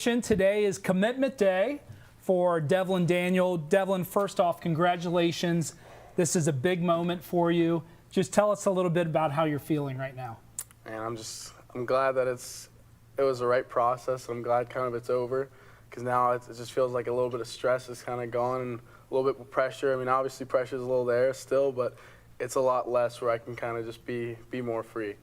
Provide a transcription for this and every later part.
Today is commitment day for Devlan Daniel. Devlan, first off, congratulations. This is a big moment for you. Just tell us a little bit about how you're feeling right now. And I'm glad that it was the right process. I'm glad kind of it's over, because now it just feels like a little bit of stress is kind of gone and a little bit of pressure. I mean, obviously pressure is a little there still, but it's a lot less where I can kind of just be more free.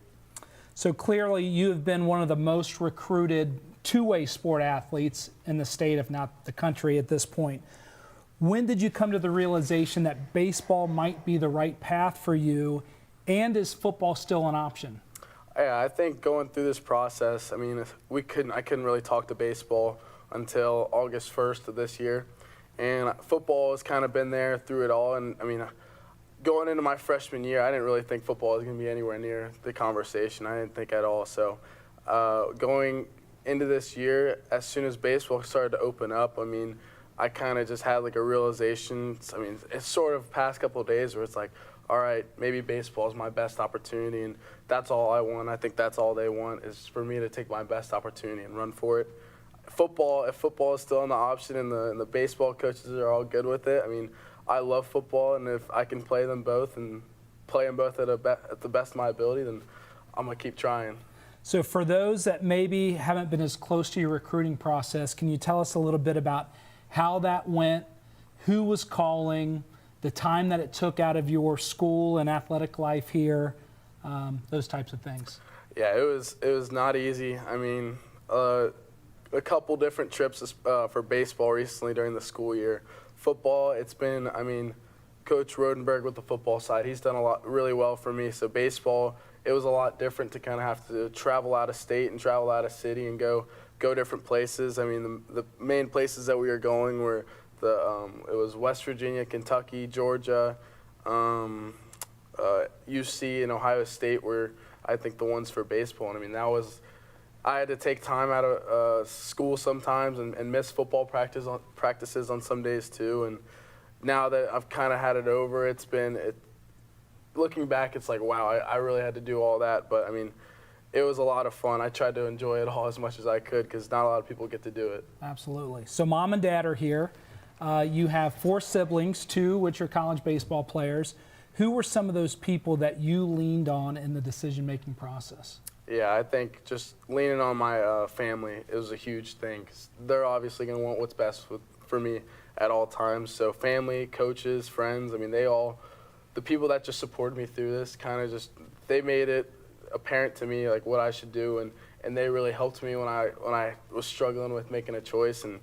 So clearly you have been one of the most recruited two-way sport athletes in the state, if not the country at this point. When did you come to the realization that baseball might be the right path for you, and is football still an option? Yeah, I think going through this process, I mean, I couldn't really talk to baseball until August 1st of this year, and football has kind of been there through it all. And I mean, going into my freshman year, I didn't really think football was going to be anywhere near the conversation. I didn't think at all. So going into this year, as soon as baseball started to open up, I mean, I kind of just had like a realization. I mean, it's sort of past couple of days where it's like, all right, maybe baseball is my best opportunity, and that's all I want. I think that's all they want, is for me to take my best opportunity and run for it. If football is still an option and the baseball coaches are all good with it, I mean, I love football, and if I can play them both and play them both at the best of my ability, then I'm going to keep trying. So for those that maybe haven't been as close to your recruiting process, can you tell us a little bit about how that went, who was calling, the time that it took out of your school and athletic life here, those types of things? Yeah, it was not easy. I mean, a couple different trips for baseball recently during the school year. Football, it's been, I mean, Coach Rodenberg with the football side, he's done really well for me. So baseball, it was a lot different to kind of have to travel out of state and travel out of city and go different places. I mean, the main places that we were going were it was West Virginia, Kentucky, Georgia, UC, and Ohio State were, I think, the ones for baseball. And I mean, I had to take time out of school sometimes and miss football practices on some days too. And now that I've kind of had it over, looking back, it's like, wow, I really had to do all that. But I mean, it was a lot of fun. I tried to enjoy it all as much as I could, because not a lot of people get to do it. Absolutely. So mom and dad are here. You have 4 siblings, 2 which are college baseball players. Who were some of those people that you leaned on in the decision-making process? Yeah, I think just leaning on my family, it was a huge thing, 'cause they're obviously going to want what's best for me at all times. So family, coaches, friends, I mean, the people that just supported me through this kind of they made it apparent to me like what I should do, and they really helped me when I was struggling with making a choice. And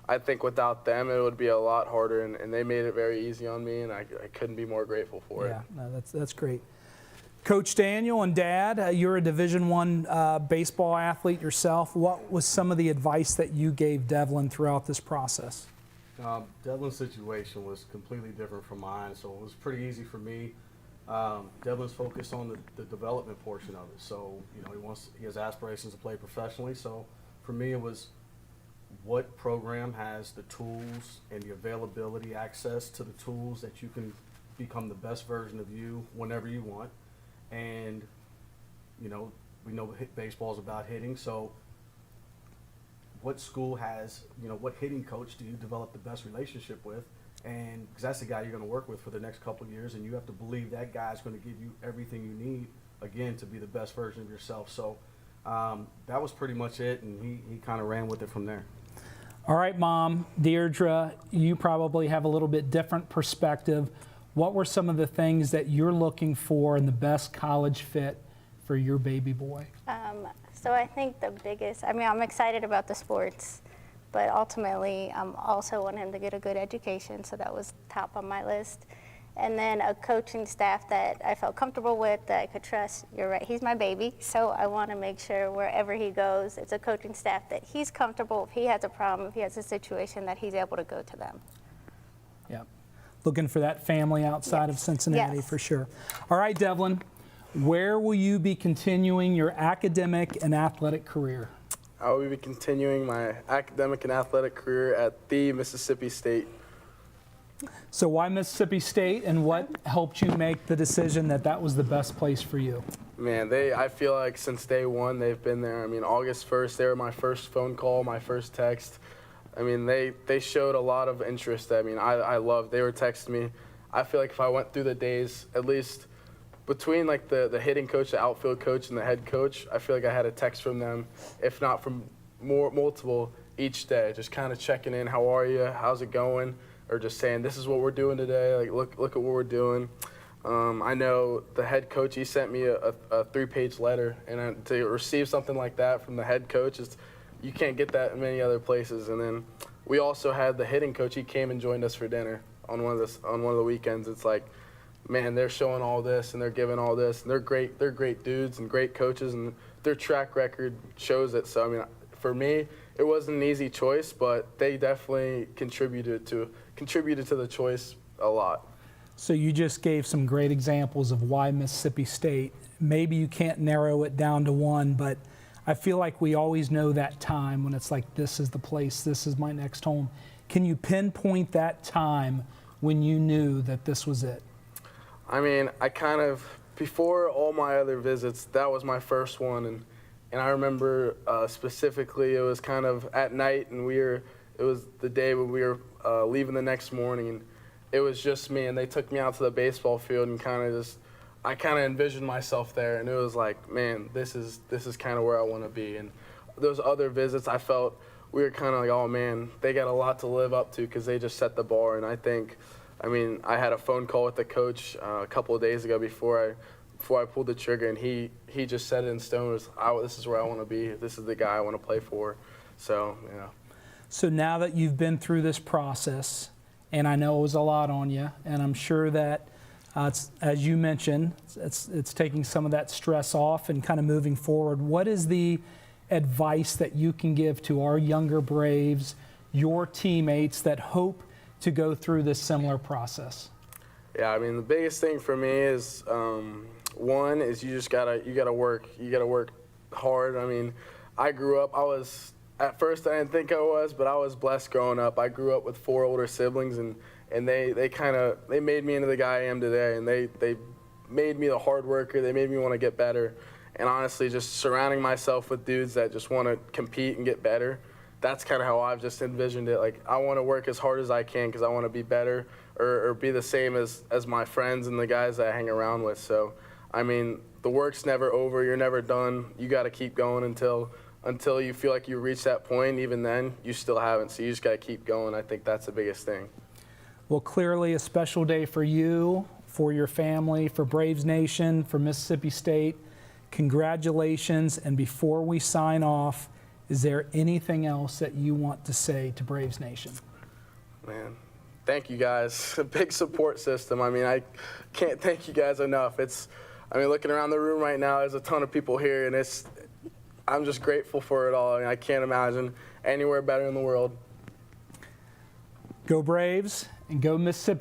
I think without them it would be a lot harder, and they made it very easy on me, and I couldn't be more grateful for it. Yeah, no, that's great. Coach Daniel and Dad, you're a Division I baseball athlete yourself. What was some of the advice that you gave Devlan throughout this process? Devlin's situation was completely different from mine, so it was pretty easy for me. Devlin's focused on the development portion of it, so you know he has aspirations to play professionally. So for me, it was what program has the tools and the availability, access to the tools that you can become the best version of you whenever you want. And you know, we know baseball is about hitting, so what school has, you know, what hitting coach do you develop the best relationship with? And because that's the guy you're going to work with for the next couple of years, and you have to believe that guy's going to give you everything you need, again, to be the best version of yourself. So that was pretty much it, and he kind of ran with it from there. All right, Mom, Deirdre, you probably have a little bit different perspective. What were some of the things that you're looking for in the best college fit for your baby boy? So I think the biggest, I mean, I'm excited about the sports, but ultimately I also want him to get a good education, so that was top on my list. And then a coaching staff that I felt comfortable with, that I could trust. You're right, he's my baby, so I want to make sure wherever he goes, it's a coaching staff that he's comfortable. If he has a problem, if he has a situation, that he's able to go to them. Yeah, looking for that family outside of Cincinnati, for sure. All right, Devlan, where will you be continuing your academic and athletic career? I will be continuing my academic and athletic career at the Mississippi State So why Mississippi State, and what helped you make the decision that that was the best place for you? Man, I feel like since day one they've been there. I mean, August 1st, they were my first phone call, my first text. I mean, they showed a lot of interest. I mean, I loved, they were texting me. I feel like if I went through the days, at least between like the hitting coach, the outfield coach, and the head coach, I feel like I had a text from them, if not from multiple each day, just kind of checking in. How are you? How's it going? Or just saying, this is what we're doing today. Like, look at what we're doing. I know the head coach, he sent me a 3-page letter, and to receive something like that from the head coach, you can't get that in many other places. And then we also had the hitting coach. He came and joined us for dinner on one of the weekends. It's like, man, they're showing all this and they're giving all this, and they're great dudes and great coaches, and their track record shows it. So I mean, for me, it wasn't an easy choice, but they definitely contributed to the choice a lot. So you just gave some great examples of why Mississippi State. Maybe you can't narrow it down to one, but I feel like we always know that time when it's like, this is the place, this is my next home. Can you pinpoint that time when you knew that this was it? I mean, before all my other visits, that was my first one, and I remember specifically it was kind of at night, and it was the day when we were leaving the next morning, and it was just me, and they took me out to the baseball field, and I kind of envisioned myself there, and it was like, man, this is kind of where I want to be. And those other visits, I felt we were kind of like, oh man, they got a lot to live up to because they just set the bar. And I had a phone call with the coach a couple of days ago before I pulled the trigger, and he just set it in stone. This is where I want to be. This is the guy I want to play for. So yeah. So now that you've been through this process, and I know it was a lot on you, and I'm sure that, as you mentioned, it's taking some of that stress off and kind of moving forward. What is the advice that you can give to our younger Braves, your teammates that hope to go through this similar process? Yeah, I mean, the biggest thing for me is one is you gotta work hard. I mean, I grew up. At first I didn't think I was, but I was blessed growing up. I grew up with 4 older siblings, and they made me into the guy I am today, and they made me the hard worker. They made me want to get better. And honestly, just surrounding myself with dudes that just want to compete and get better, that's kind of how I've just envisioned it. Like, I want to work as hard as I can because I want to be better or be the same as my friends and the guys that I hang around with. So, I mean, the work's never over. You're never done. You got to keep going until you feel like you reach that point. Even then, you still haven't. So you just got to keep going. I think that's the biggest thing. Well, clearly a special day for you, for your family, for Braves Nation, for Mississippi State. Congratulations. And before we sign off, is there anything else that you want to say to Braves Nation? Man, thank you guys. A big support system. I mean, I can't thank you guys enough. Looking around the room right now, there's a ton of people here, and I'm just grateful for it all. I mean, I can't imagine anywhere better in the world. Go Braves and go Mississippi.